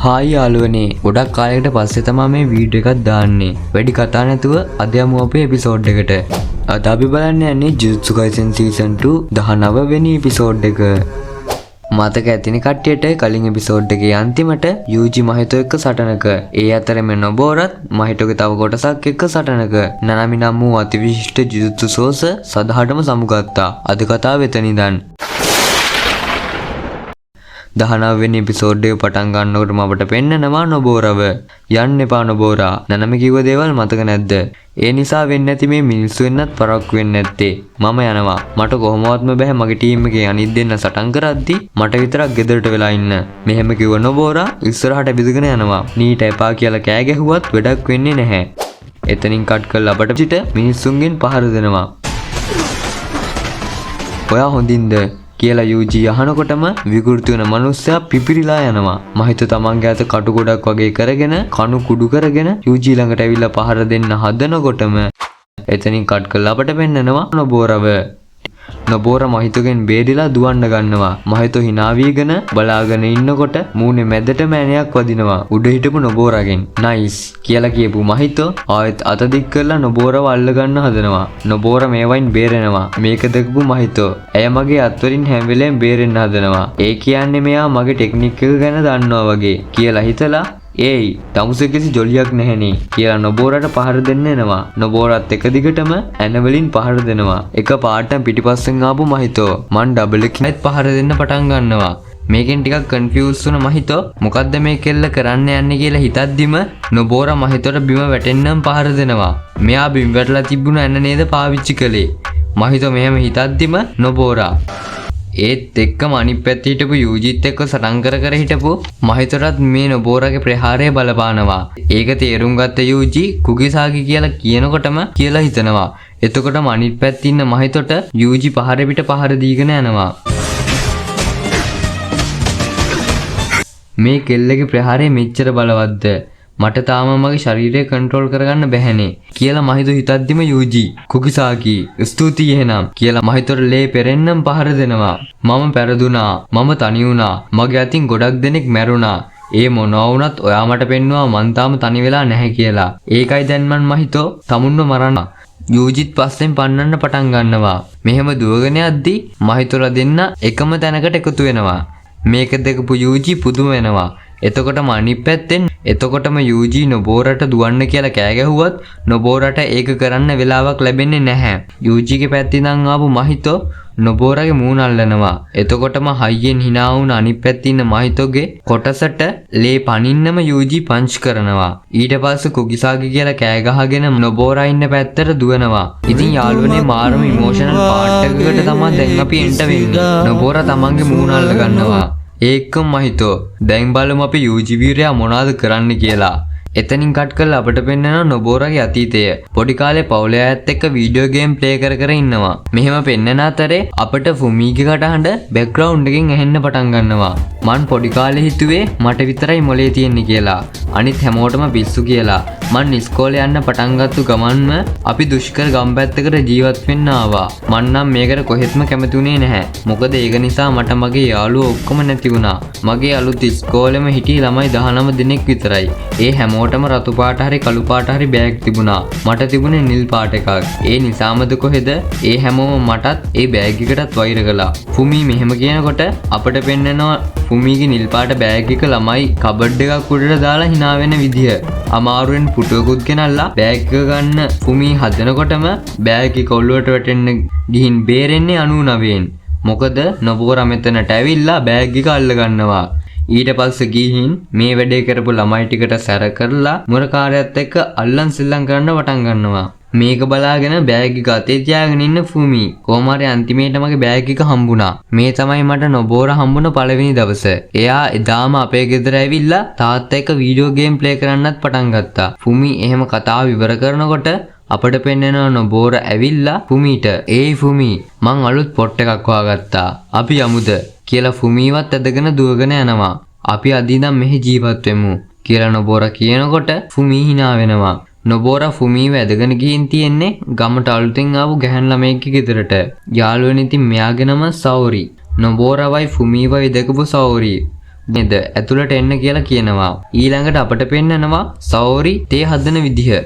Hi යාළුවනේ, ගොඩක් කාලයකට පස්සේ තමයි මේ වීඩියෝ එකක් දාන්නේ. වැඩි කතා නැතුව අද යමු අපේ එපිසෝඩ් එකට. අද අපි බලන්න යන්නේ ජුජුත්සු කයිසන් සීසන් 2 19 වෙනි එපිසෝඩ් එක. මතක ඇතිනේ කට්ටියට කලින් එපිසෝඩ් එකේ අන්තිමට යූජි මහිතෝ එක්ක සටනක. ඒ අතරේ මේ නොබෝරත් මහිතෝගේ තව කොටසක් එක්ක සටනක. නනාමි නම් වූ අතිවිශිෂ්ට ජුජුත්සු සෝස සදහටම සමුගත්තා. අද කතාව එතන ඉඳන් 19 වෙනි එපිසෝඩ් එක පටන් ගන්නකොටම අපට පෙන්නනවා නොබෝරව. යන්න එපා නොබෝරා. නනම කිව්ව දේවල් මතක නැද්ද? ඒ නිසා වෙන්නේ නැති මේ මිනිස්සු වෙන්නත් පරක්කු වෙන්නේ නැත්තේ. මම යනවා. මට කොහොමවත්ම බෑ මගේ ටීම් එකේ අනිත් දෙන්න සටන් කරද්දි මට විතරක් ගෙදරට වෙලා ඉන්න. මෙහෙම කිව්ව නොබෝරා ඉස්සරහට බිඳගෙන යනවා. නීට එපා කියලා කෑ ගැහුවත් වැඩක් වෙන්නේ නැහැ. එතනින් කට් කරලා අපට පිට මිනිස්සුන්ගෙන් පහර දෙනවා. ඔයා හොඳින්ද කියලා යූජි අහනකොටම විකෘති වෙන මනුස්සයා පිපිරිලා යනවා. මහිත තමන්ගේ අත කටු ගොඩක් වගේ කරගෙන කණු කුඩු කරගෙන යූජි ළඟට ඇවිල්ලා පහර දෙන්න හදනකොටම එතනින් කට් කරලා අපට පෙන්නනවා නොබෝරව. නොබෝර මහිතගෙන් බේරිලා දුවන්න ගන්නවා. මහිතෝ hina වීගෙන බලාගෙන ඉන්නකොට මූණේ මැදටම ඇණයක් වදිනවා උඩ හිටපු නොබෝරගෙන්. නයිස් කියලා කියපු මහිතෝ ආයෙත් අත දික් කරලා නොබෝරව අල්ල ගන්න හදනවා. නොබෝර මේවයින් බේරෙනවා. මේක දැකපු මහිතෝ ඇය මගේ අත්වලින් හැම වෙලේම බේරෙන්න හදනවා. ඒ කියන්නේ මෙයා මගේ ටෙක්නික් එක ගැන දන්නවා වගේ කියලා හිතලා ඒයි තමුසේ කිසි ජොලියක් නැහෙනේ කියලා නොබෝරට පහර දෙන්න එනවා. නොබෝරත් එක දිගටම ඇනවලින් පහර දෙනවා. එක පාටම පිටිපස්සෙන් ආපු මහිතෝ මන් ඩබල් එකෙන් පහර දෙන්න පටන් ගන්නවා. මේකෙන් ටිකක් කන්ෆියුස් වුණ මහිතෝ මොකද්ද මේ කෙල්ල කරන්න යන්නේ කියලා හිතද්දිම නොබෝර මහිතෝට බිම වැටෙන්නම් පහර දෙනවා. මෙයා බිම වැටලා තිබුණ ඇන නේද පාවිච්චි කළේ. මහිතෝ මෙහෙම හිතද්දිම නොබෝරා ඒත් එක්කම අනිත් පැත්තේ හිටපු යූජිත් එක්ක සටන් කර හිටපු මහිතොරත් මේ නොබෝරගේ ප්‍රහාරය බලපානවා. ඒක තේරුම් ගත්ත යූජි කුගිසාගි කියලා කියනකොටම කියලා හිතනවා. එතකොටම අනිත් පැත්තේ ඉන්න මහිතොට යූජි පහර පිට පහර දීගෙන යනවා. මේ කෙල්ලගේ ප්‍රහාරය මෙච්චර බලවත්ද? මට තාම මගේ ශරීරය කන්ට්‍රෝල් කරගන්න බැහැනේ කියලා මහිතෝ හිතද්දිම යූජි කුකිසාකි ස්තුතියි එහෙනම් කියලා මහිතොට ලේ පෙරෙන්නම් පහර දෙනවා. මම පෙරදුනා. මම තනි වුණා. මගේ අතින් ගොඩක් දෙනෙක් මැරුණා. ඒ මොනවා වුණත් ඔයා මට පෙන්නවා මං තාම තනි වෙලා නැහැ කියලා. ඒකයි දැන් මං මහිතෝ තමුන්ව මරන්න. යූජිත් පස්සෙන් පන්නන්න පටන් ගන්නවා. මෙහෙම දුවගෙන යද්දි මහිතොලා දෙන්න එකම තැනකට එකතු වෙනවා. මේක දැකපු යූජි පුදුම වෙනවා. එතකොටම යූජි නොබෝරට දුවන්න කියලා කෑ ගැහුවත් නොබෝරට ඒක කරන්න වෙලාවක් ලැබෙන්නේ නැහැ. යූජිගේ පැත්තෙන් ආපු මහිතෝ නොබෝරගේ මූණ අල්ලනවා. එතකොටම හයියෙන් hina වුණ අනිත් පැත්තේ ඉන්න මහිතෝගේ කොටසට ලේ පනින්නම යූජි පංච් කරනවා. ඊට පස්සේ කුගිසාගි කියලා කෑ ගහගෙන නොබෝරා ඉන්න පැත්තට දුවනවා. ඉතින් යාළුවනේ මාරම ඉමෝෂනල් පාර්ට් එකකට තමයි දැන් අපි එන්ට වෙන්නේ. නොබෝරා තමන්ගේ මූණ අල්ල ගන්නවා. ඒකම මහිතෝ දැන් බලමු අපි යූජි වීරයා මොනවද කරන්න කියලා. එතනින් කට් කරලා අපට පෙන්නනවා නොබෝරගේ අතීතය. පොඩි කාලේ පවුලේ අයත් එක්ක වීඩියෝ ගේම් ප්ලේ කර ඉන්නවා. මෙහෙම පෙන්නන අතරේ අපට ෆුමීගේ කටහඬ බෑග්ග්‍රවුන්ඩ් එකෙන් ඇහෙන්න පටන් ගන්නවා. මං පොඩි කාලේ හිතුවේ මට විතරයි මොලේ තියෙන්නේ කියලා. අනිත් හැමෝටම පිස්සු කියලා. මං ඉස්කෝලේ යන්න පටන් ගත්තු ගමන්ම අපි දුෂ්කර ගම් පැත්තකට ජීවත් වෙන්න ආවා. මං නම් මේකට කොහෙත්ම කැමතිුනේ නැහැ. මොකද ඒක නිසා මට මගේ යාළුවෝ ඔක්කොම නැති වුණා. මගේ අලුත් ඉස්කෝලේම හිටිය ළමයි 19 දෙනෙක් විතරයි. ඒ හැමෝටම රතු පාට හරි කළු පාට හරි බෑග් තිබුණා. මට තිබුණේ නිල් පාට එකක්. ඒ නිසාමද කොහෙද ඒ හැමෝම මටත් ඒ බෑග් එකටත් වෛර කළා. ෆුමී මෙහෙම කියනකොට අපට පෙන්නනවා ෆුමීගේ නිල් පාට බෑග් එක ළමයි කබඩ් එකක් උඩට දාලා hina වෙන විදිය. අමාරුවෙන් පුටුවකුත් ගෙනල්ලා බෑග් එක ගන්න ෆුමී හදනකොටම බෑග් එක ඔළුවට වැටෙන්න ගිහින් බේරෙන්නේ 99න්. මොකද නොබෝරා මෙතනට ඇවිල්ලා බෑග් එක අල්ල ගන්නවා. ඊට පස්සේ ගිහින් මේ වැඩේ කරපු ළමයි ටිකට සැර කරලා මුරකාරයත් එක්ක අල්ලන් සිල්ලම් කරන්න පටන් ගන්නවා. මේක බලාගෙන බෑග් එක අතේ තියාගෙන ඉන්න ෆුමි කොහොම හරි අන්තිමේට මගේ බෑග් එක හම්බුණා. මේ තමයි මට නොබෝර හම්බුන පළවෙනි දවස. එයා එදාම අපේ ගෙදර ඇවිල්ලා තාත්තා එක්ක වීඩියෝ ගේම් ප්ලේ කරන්නත් පටන් ගත්තා. ෆුමි එහෙම කතාව ඉවර කරනකොට අපට පෙන්නනවා නොබෝර ඇවිල්ලා ෆුමීට "ඒයි ෆුමි මං අලුත් පොට් එකක් හොයාගත්තා. අපි යමුද?" කියලා ෆුමීවත් ඇදගෙන දුවගෙන යනවා. "අපි අද ඉඳන් මෙහි ජීවත් වෙමු" කියලා නොබෝර කියනකොට ෆුමී hina වෙනවා. නොබෝරා ෆුමීව ඇදගෙන ගිහින් තියෙන්නේ ගමට අලුතෙන් ආපු ගැහැණු ළමයෙක්ගේ ගෙදරට. යාළුවනේ ඉතින් මෙයාගේ නම සෞරි. නොබෝරවයි ෆුමීවයි දැකපු සෞරි නේද ඇතුළට එන්න කියලා කියනවා. ඊළඟට අපට පෙන්නනවා සෞරි තේ හදන විදිහ.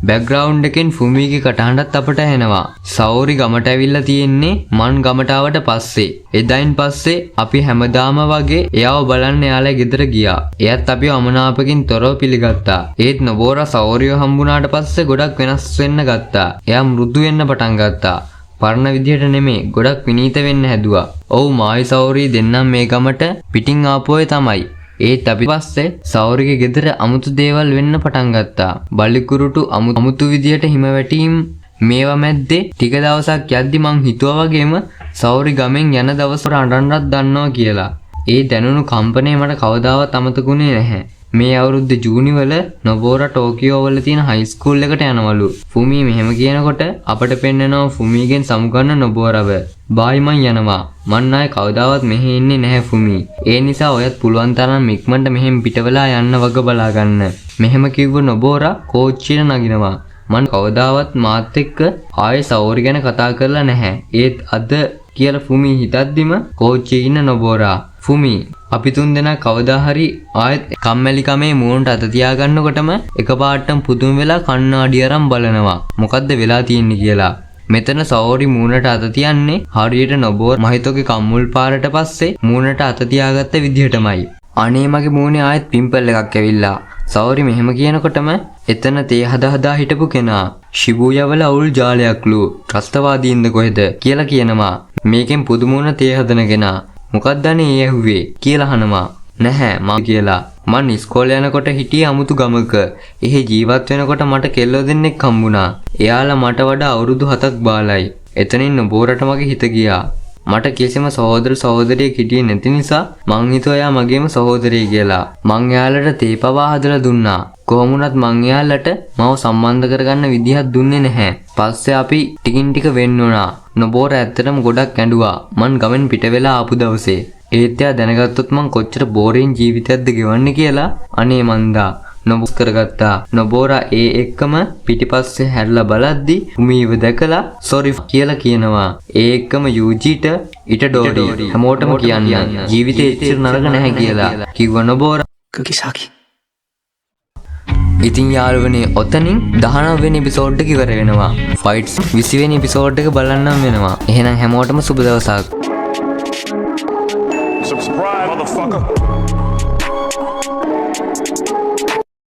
බෑග්ග්‍රවුන්ඩ් එකෙන් ෆුමීගේ කටහඬත් අපට ඇහෙනවා. සෞරි ගමට ඇවිල්ලා තියෙන්නේ මන් ගමට ආවට පස්සේ. එදායින් පස්සේ අපි හැමදාම වගේ එයාව බලන්න එයාලා ගෙදර ගියා. එයාත් අපිව අමනාපකින් තොරව පිළිගත්තා. ඒත් නොබෝරා සෞරිව හම්බුණාට පස්සේ ගොඩක් වෙනස් වෙන්න ගත්තා. එයා මෘදු වෙන්න පටන් ගත්තා. පරණ විදිහට නෙමෙයි ගොඩක් විනීත වෙන්න හැදුවා. ඔව් මායි සෞරි දෙන්නම් මේ ගමට පිටින් ආපුවේ තමයි. ඒත් අපි පස්සේ සෞරිගේ ගෙදර අමුතු දේවල් වෙන්න පටන් ගත්තා. බලිකුරුටු අමුතු විදියට හිම වැටීම් මේවා මැද්දේ ටික දවසක් යද්දි මං හිතුවා වගේම සෞරි ගමෙන් යන දවසට අඬන්නත් දන්නවා කියලා. ඒ දැනුණු කම්පණය මට කවදාවත් අමතකුනේ නැහැ. මේ අවුරුද්දේ ජූනි වල නොබෝරා ටෝකියෝ වල තියෙන හයි ස්කූල් එකට යනවලු. ෆුමි මෙහෙම කියනකොට අපට පෙන්නනවා ෆුමිගෙන් සමුගන්න නොබෝරව. බායි මං යනවා. මං ආයේ කවදාවත් මෙහෙ ඉන්නේ නැහැ ෆුමි. ඒ නිසා ඔයත් පුළුවන් තරම් ඉක්මනට මෙහෙම පිටවලා යන්න වග බලා ගන්න. මෙහෙම කිව්ව නොබෝරා කෝච්චියට නගිනවා. මං කවදාවත් මාත් එක්ක ආයේ සෞරි ගැන කතා කරලා නැහැ. ඒත් අද කියලා ෆුමි හිතද්දිම කෝච්චියේ ඉන්න නොබෝරා ෆුමි අපි තුන් දෙනා කවදා හරි ආයෙත් කම්මැලිකමේ මූණට අත තියාගන්නකොටම එකපාරටම පුදුම වෙලා කණ්ණාඩි අරන් බලනවා. මොකද්ද වෙලා තියෙන්නේ කියලා. මෙතන සෞරි මූණට අත තියන්නේ හරියට නොබෝරා මහිතෝගේ කම්මුල් පාරට පස්සේ මූණට අත තියාගත්ත විදිහටමයි. අනේ මගේ මූණේ ආයෙත් පිම්පල් එකක් ඇවිල්ලා. සෞරි මෙහෙම කියනකොටම එතන තේ හදා හිටපු කෙනා ශිබුයා වල අවුල් ජාලයක්ලු ත්‍රස්තවාදීන්ද කොහෙද කියලා කියනවා. මේකෙන් පුදුමුණ තේ හදන කෙනා මොකක්ද අනේ ඇහුවේ කියලා අහනවා. නැහැ මම කියලා. මං ඉස්කෝලේ යනකොට හිටියේ අමුතු ගමක. එහෙ ජීවත් වෙනකොට මට කෙල්ලෝ දෙන්නෙක් හම්බුණා. එයාලා මට වඩා අවුරුදු 7ක් බාලයි. එතනින් නොබෝරට මගේ හිත ගියා. මට කිසිම සහෝදර සහෝදරියෙක් හිටියේ නැති නිසා මං හිතුවා එයා මගේම සහෝදරිය කියලා. මං එයාලට තේ පවා හදලා දුන්නා. කොහොම වුණත් මං එයාලට මාව සම්බන්ධ කරගන්න විදිහක් දුන්නේ නැහැ. පස්සේ අපි ටිකින් ටික වෙන්න උනා. නොබෝර ඇත්තටම ගොඩක් ඇඬුවා. මං ගමෙන් පිට වෙලා ආපු දවසේ. ඒත් එයා දැනගත්තොත් මං කොච්චර බෝරින් ජීවිතයක්ද ගෙවන්නේ කියලා අනේ මන්දා නොබස් කරගත්තා. නොබෝරා ඒ එක්කම පිටිපස්සේ හැරිලා බලද්දි ෆුමීව දැකලා සෝරි කියලා කියනවා. ඒ එක්කම යූජීට ඊට ඩෝරි හැමෝටම කියන්න ජීවිතේ එච්චර නරක නැහැ කියලා කිව්ව නොබෝරා. කිසාකි ඉතින් යාළුවනේ ඔතනින් 19 වෙනි එපිසෝඩ් එක ඉවර වෙනවා. ෆයිට්ස් 20 වෙනි එපිසෝඩ් එක බලන්නම් වෙනවා. එහෙනම් හැමෝටම සුබ දවසක්. Subscribe, motherfucker.